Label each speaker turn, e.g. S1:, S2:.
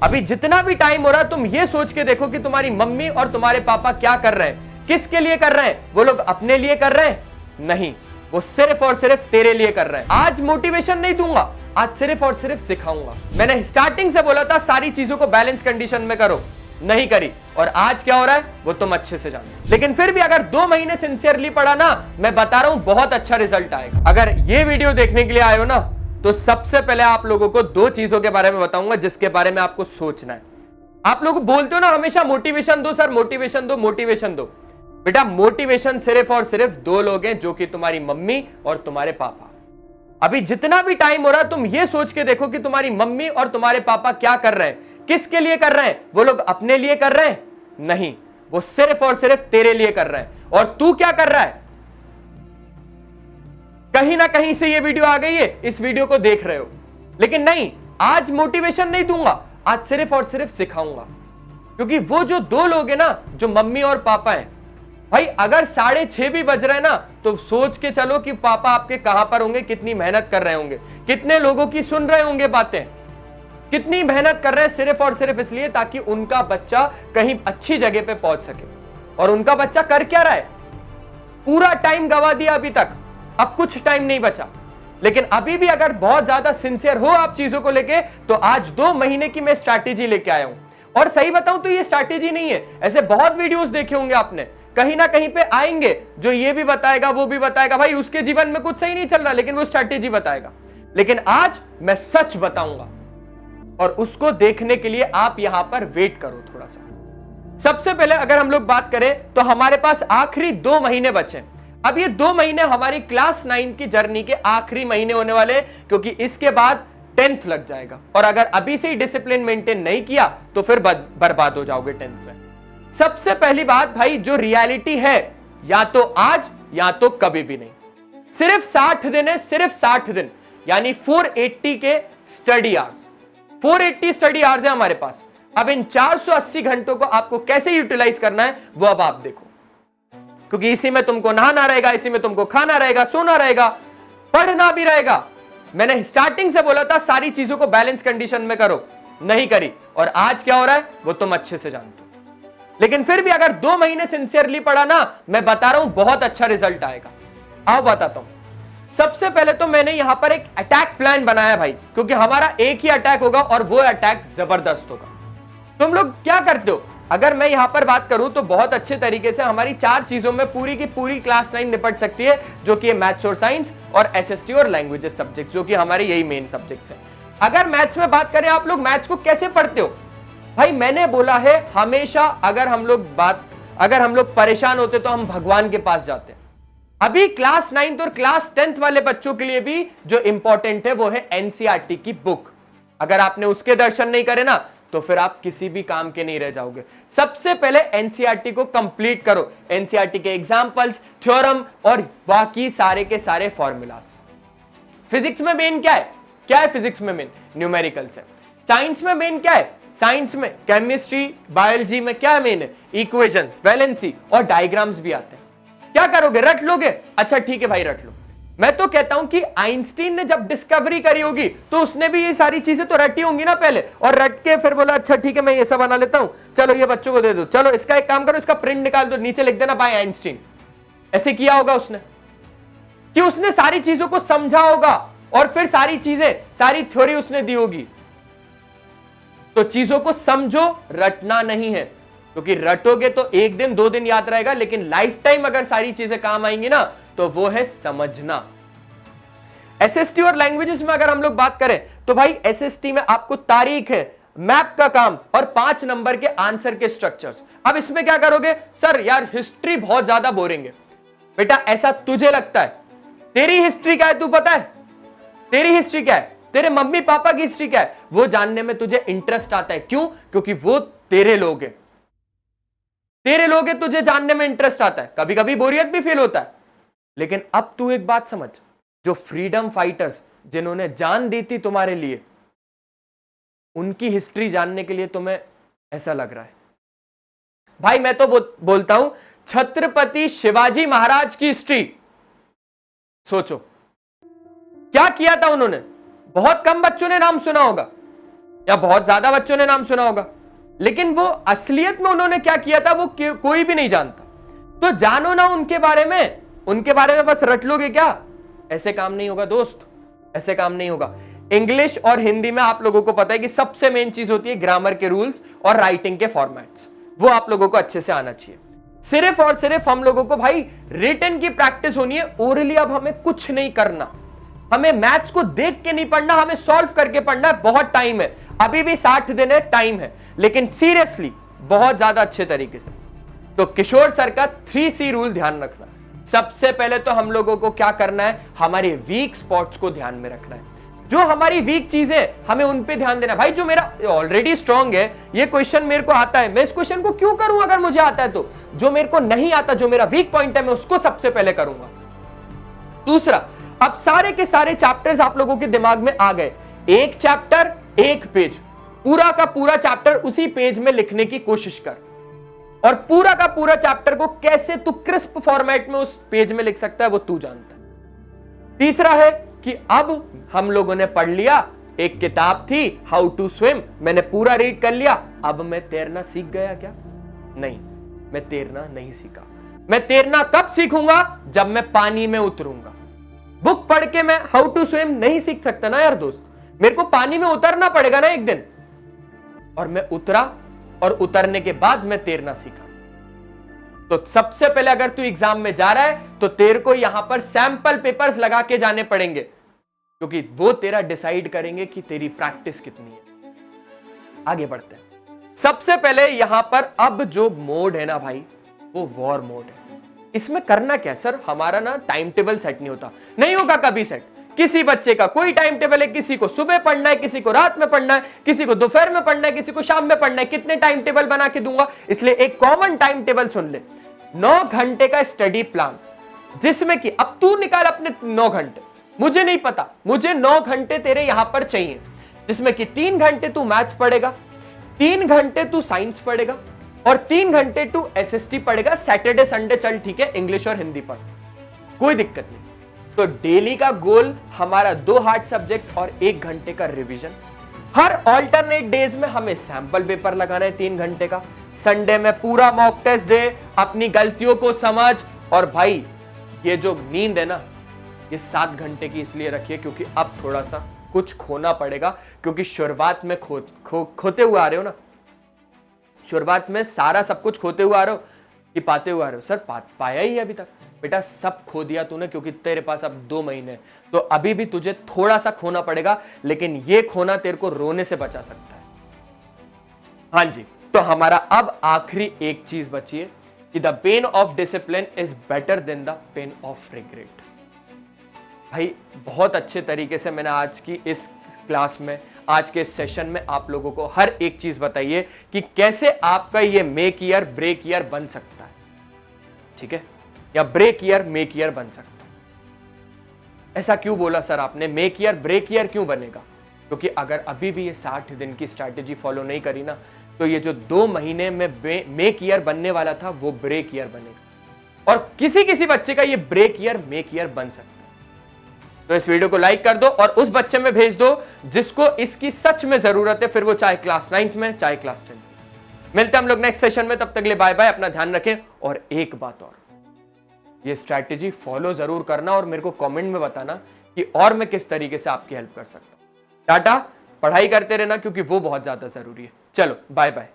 S1: अभी जितना भी टाइम हो रहा है तुम ये सोच के देखो कि तुम्हारी मम्मी और तुम्हारे पापा क्या कर रहे हैं, किसके लिए कर रहे हैं। वो लोग अपने लिए कर रहे हैं? नहीं, वो सिर्फ और सिर्फ तेरे लिए कर रहे हैं। आज मोटिवेशन नहीं दूंगा, आज सिर्फ और सिर्फ सिखाऊंगा। मैंने स्टार्टिंग से बोला था सारी चीजों को बैलेंस कंडीशन में करो, नहीं करी, और आज क्या हो रहा है वो तुम अच्छे से जानते। लेकिन फिर भी अगर 2 महीने सिंसियरली पढ़ा ना, मैं बता रहा हूं बहुत अच्छा रिजल्ट आएगा। अगर ये वीडियो देखने के लिए आए हो ना, तो सबसे पहले आप लोगों को 2 चीजों के बारे में बताऊंगा जिसके बारे में आपको सोचना है। आप लोग बोलते हो ना हमेशा मोटिवेशन दो सर, मोटिवेशन दो, मोटिवेशन दो। बेटा मोटिवेशन सिर्फ और सिर्फ 2 लोग हैं, जो कि तुम्हारी मम्मी और तुम्हारे पापा। अभी जितना भी टाइम हो रहा है तुम ये सोच के देखो कि तुम्हारी मम्मी और तुम्हारे पापा क्या कर रहे हैं, किसके लिए कर रहे हैं। वो लोग अपने लिए कर रहे हैं? नहीं, वो सिर्फ और सिर्फ तेरे लिए कर रहे हैं। और तू क्या कर रहा है? कहीं ना कहीं से ये वीडियो आ गई है, इस वीडियो को देख रहे हो, लेकिन नहीं, आज मोटिवेशन नहीं दूंगा, आज सिर्फ और सिर्फ सिखाऊंगा। क्योंकि वो जो 2 लोग हैं ना, जो मम्मी और पापा हैं, भाई अगर 6:30 भी बज रहे हैं ना, तो सोच के चलो कि पापा आपके कहां पर होंगे, कितनी मेहनत कर रहे होंगे, कितने लोगों की सुन रहे होंगे बातें, कितनी मेहनत कर रहे हैं सिर्फ और सिर्फ इसलिए ताकि उनका बच्चा कहीं अच्छी जगह पे पहुंच सके। और उनका बच्चा कर क्या रहा है? पूरा टाइम गवा दिया अभी तक, अब कुछ टाइम नहीं बचा। लेकिन अभी भी अगर बहुत ज्यादा सिंसियर हो आप चीजों को लेके, तो आज 2 महीने की मैं स्ट्रैटेजी लेके आया हूं। और सही बताऊं तो ये स्ट्रैटेजी नहीं है, ऐसे बहुत वीडियोस देखे होंगे आपने, कहीं ना कहीं पे आएंगे जो ये भी बताएगा वो भी बताएगा, भाई उसके जीवन में कुछ सही नहीं चल रहा लेकिन वो स्ट्रैटेजी बताएगा। लेकिन आज मैं सच बताऊंगा, और उसको देखने के लिए आप यहां पर वेट करो थोड़ा सा। सबसे पहले अगर हम लोग बात करें तो हमारे पास आखिरी 2 महीने बचे। अब ये 2 महीने हमारी क्लास 9 की जर्नी के आखिरी महीने होने वाले, क्योंकि इसके बाद 10th लग जाएगा। और अगर अभी से ही डिसिप्लिन मेंटेन नहीं किया तो फिर बर्बाद हो जाओगे 10th में। सबसे पहली बात भाई, जो रियलिटी है, या तो आज या तो कभी भी नहीं। सिर्फ 60 दिन है, सिर्फ 60 दिन, यानी 480 के स्टडी आवर्स, 480 स्टडी आवर्स है हमारे पास। अब इन 480 घंटों को आपको कैसे यूटिलाइज करना है वो अब आप देखो, क्योंकि इसी में तुमको नहाना रहेगा, इसी में तुमको खाना रहेगा, सोना रहेगा, पढ़ना भी रहेगा। मैंने स्टार्टिंग से बोला था सारी चीजों को बैलेंस कंडीशन में करो, नहीं करी, और आज क्या हो रहा है वो तुम अच्छे से जानते हो। लेकिन फिर भी अगर 2 महीने सिंसियरली पढ़ा ना, मैं बता रहा हूं बहुत अच्छा रिजल्ट आएगा। आओ बताता हूं। सबसे पहले तो मैंने यहां पर एक अटैक प्लान बनाया भाई, क्योंकि हमारा एक ही अटैक होगा और वो अटैक जबरदस्त होगा। तुम लोग क्या करते हो? अगर मैं यहां पर बात करूं तो बहुत अच्छे तरीके से हमारी 4 चीजों में पूरी की पूरी क्लास 9 निपट सकती है, जो कि मैथ्स और साइंस और एसएसटी और लैंग्वेजेस सब्जेक्ट, जो कि हमारे यही मेन सब्जेक्ट्स हैं। अगर मैथ्स में बात करें, आप लोग मैथ्स को कैसे पढ़ते हो? भाई मैंने बोला है हमेशा, अगर हम लोग परेशान होते तो हम भगवान के पास जाते हैं। अभी क्लास 9 और क्लास 10th वाले बच्चों के लिए भी जो इंपॉर्टेंट है वो है एनसीईआरटी की बुक। अगर आपने उसके दर्शन नहीं करे ना, तो फिर आप किसी भी काम के नहीं रह जाओगे। सबसे पहले एनसीईआरटी को कंप्लीट करो, एनसीईआरटी के एग्जांपल्स, थ्योरम और बाकी सारे के सारे फॉर्मूलास। फिजिक्स में मेन क्या है? क्या है फिजिक्स में मेन? न्यूमेरिकल्स है। साइंस में मेन क्या है? साइंस में केमिस्ट्री, बायोलॉजी में क्या मेन है? इक्वेशंस, वैलेंसी और डायग्राम्स भी आते हैं। क्या करोगे? रट लोगे? अच्छा ठीक है भाई, रट लो। मैं तो कहता हूं कि आइंस्टीन ने जब डिस्कवरी करी होगी तो उसने भी ये सारी चीजें तो रटी होंगी ना पहले, और रट के फिर बोला अच्छा ठीक है मैं ये सब बना लेता हूं, चलो ये बच्चों को दे दो, चलो इसका एक काम करो, इसका प्रिंट निकाल दो, नीचे लिख देना बाय आइंस्टीन। ऐसे किया होगा उसने, कि उसने सारी चीजों को समझा होगा और फिर सारी चीजें, सारी थ्योरी उसने दी होगी। तो चीजों को समझो, रटना नहीं है, क्योंकि रटोगे तो 1 दिन 2 दिन याद रहेगा, लेकिन लाइफ टाइम अगर सारी चीजें काम आएंगी ना, तो वो है समझना। एसएसटी और लैंग्वेजेस में अगर हम लोग बात करें तो भाई एसएसटी में आपको तारीख है, मैप का काम और 5 नंबर के आंसर के स्ट्रक्चर्स। अब इसमें क्या करोगे? सर यार हिस्ट्री बहुत ज्यादा बोरिंग है। बेटा ऐसा तुझे लगता है? तेरी हिस्ट्री क्या है तू पता है? तेरी हिस्ट्री क्या है? तेरे मम्मी पापा की हिस्ट्री क्या है? वो जानने में तुझे इंटरेस्ट आता है। क्यों? क्योंकि वो तेरे लोग हैं, तेरे लोग हैं, तुझे जानने में इंटरेस्ट आता है। कभी कभी बोरियत भी फील होता है, लेकिन अब तू एक बात समझ, जो फ्रीडम फाइटर्स जिन्होंने जान दी थी तुम्हारे लिए, उनकी हिस्ट्री जानने के लिए तुम्हें ऐसा लग रहा है। भाई मैं तो बोलता हूं छत्रपति शिवाजी महाराज की हिस्ट्री सोचो, क्या किया था उन्होंने? बहुत कम बच्चों ने नाम सुना होगा। या बहुत ज्यादा बच्चों ने नाम सुना होगा, लेकिन वो असलियत में उन्होंने क्या किया था वो कोई भी नहीं जानता। तो जानो ना उनके बारे में बस रट लोगे क्या? ऐसे काम नहीं होगा दोस्त, ऐसे काम नहीं होगा। इंग्लिश और हिंदी में आप लोगों को पता है कि सबसे मेन चीज होती है ग्रामर के रूल्स और राइटिंग के फॉर्मेट्स, वो आप लोगों को अच्छे से आना चाहिए। सिर्फ और सिर्फ हम लोगों को भाई रिटन की प्रैक्टिस होनी है, ओरली अब हमें कुछ नहीं करना। हमें मैथ्स को देख के नहीं पढ़ना, हमें सॉल्व करके पढ़ना है। बहुत टाइम है, अभी भी 60 दिन है, टाइम है, लेकिन सीरियसली बहुत ज्यादा अच्छे तरीके से। तो किशोर सर का 3C रूल ध्यान रखना। सबसे पहले तो हम लोगों को क्या करना है, हमारे वीक स्पॉट्स को ध्यान में रखना है। जो हमारी वीक चीजें हमें उन पे ध्यान देना। भाई जो मेरा ऑलरेडी स्ट्रांग है, ये क्वेश्चन मेरे को आता है, मैं इस क्वेश्चन को क्यों करूं अगर मुझे आता है तो? जो मेरे को नहीं आता, जो मेरा वीक पॉइंट है, मैं उसको सबसे पहले करूंगा। दूसरा, अब सारे के सारे चैप्टर्स आप लोगों के दिमाग में आ गए। एक चैप्टर एक पेज, पूरा का पूरा चैप्टर उसी पेज में लिखने की कोशिश कर, और पूरा का पूरा चैप्टर को कैसे तू क्रिस्प फॉर्मेट में उस पेज में लिख सकता है वो तू जानता है। तीसरा है कि अब हम लोगों ने पढ़ लिया, एक किताब थी हाउ टू स्विम, मैंने पूरा रीड कर लिया, अब मैं तैरना सीख गया क्या? नहीं, मैं तैरना नहीं सीखा। मैं तैरना कब सीखूंगा? जब मैं पानी में उतरूंगा। बुक पढ़ के मैं हाउ टू स्विम नहीं सीख सकता ना यार दोस्त, मेरे को पानी में उतरना पड़ेगा ना एक दिन। और मैं उतरा, और उतरने के बाद मैं तैरना सीखा। तो सबसे पहले अगर तू एग्जाम में जा रहा है तो तेरे को यहां पर सैंपल पेपर्स लगा के जाने पड़ेंगे, क्योंकि वो तेरा डिसाइड करेंगे कि तेरी प्रैक्टिस कितनी है। आगे बढ़ते हैं। सबसे पहले यहां पर अब जो मोड है ना भाई, वो वॉर मोड है। इसमें करना क्या सर, हमारा ना टाइम टेबल सेट नहीं होता, नहीं होगा कभी सेट। किसी बच्चे का कोई टाइम टेबल है, किसी को सुबह पढ़ना है, किसी को रात में पढ़ना है, किसी को दोपहर में पढ़ना है, किसी को शाम में पढ़ना है। कितने टाइम टेबल बना के दूंगा? इसलिए एक कॉमन टाइम टेबल सुन ले, 9 घंटे का स्टडी प्लान, जिसमें कि अब तू निकाल अपने 9 घंटे, मुझे नहीं पता, मुझे 9 घंटे तेरे यहां पर चाहिए, जिसमें कि 3 घंटे तू मैथ्स पढ़ेगा, 3 घंटे तू साइंस पढ़ेगा, और 3 घंटे तू SST पढ़ेगा। सैटरडे संडे चल ठीक है, इंग्लिश और हिंदी पढ़, कोई दिक्कत नहीं। तो डेली का गोल हमारा 2 हार्ड सब्जेक्ट और 1 घंटे का रिवीजन। हर ऑल्टरनेट डेज में हमें सैंपल पेपर लगाना है 3 घंटे का। संडे में पूरा मॉक टेस्ट दे, अपनी गलतियों को समझ। और भाई ये जो नींद है ना, ये 7 घंटे की इसलिए रखिए क्योंकि अब थोड़ा सा कुछ खोना पड़ेगा, क्योंकि शुरुआत में खोते हुए आ रहे हो ना, शुरुआत में सारा सब कुछ खोते हुए आ रहे हो कि पाते हुए आ रहे हो? सर पाया ही अभी तक। बेटा सब खो दिया तूने, क्योंकि तेरे पास अब 2 महीने, तो अभी भी तुझे थोड़ा सा खोना पड़ेगा, लेकिन ये खोना तेरे को रोने से बचा सकता है। हाँ जी, तो हमारा अब आखिरी एक चीज बची है कि the pain of discipline is better than the pain of regret. भाई बहुत अच्छे तरीके से मैंने आज की इस क्लास में, आज के सेशन में आप लोगों को हर एक चीज बताई है कि कैसे आपका ये मेक ईयर ब्रेक ईयर बन सकता है, ठीक है, या ब्रेक ईयर मेक ईयर बन सकता है। ऐसा क्यों बोला सर आपने, मेक ईयर ब्रेक ईयर क्यों बनेगा? क्योंकि अगर अभी भी ये 60 दिन की स्ट्रैटेजी फॉलो नहीं करी ना, तो ये जो 2 महीने में मेक ईयर बनने वाला था वो ब्रेक ईयर बनेगा, और किसी किसी बच्चे का ये ब्रेक ईयर मेक ईयर बन सकता है। तो इस वीडियो को लाइक कर दो और उस बच्चे में भेज दो जिसको इसकी सच में जरूरत है, फिर वो चाहे क्लास 9th में चाहे क्लास 10th में। मिलते हैं हम लोग नेक्स्ट सेशन में, तब तक ले बाय बाय, अपना ध्यान रखें। और एक बात और, ये स्ट्रैटेजी फॉलो जरूर करना और मेरे को कमेंट में बताना कि और मैं किस तरीके से आपकी हेल्प कर सकता हूं। टाटा, पढ़ाई करते रहना क्योंकि वो बहुत ज्यादा जरूरी है। चलो बाय बाय।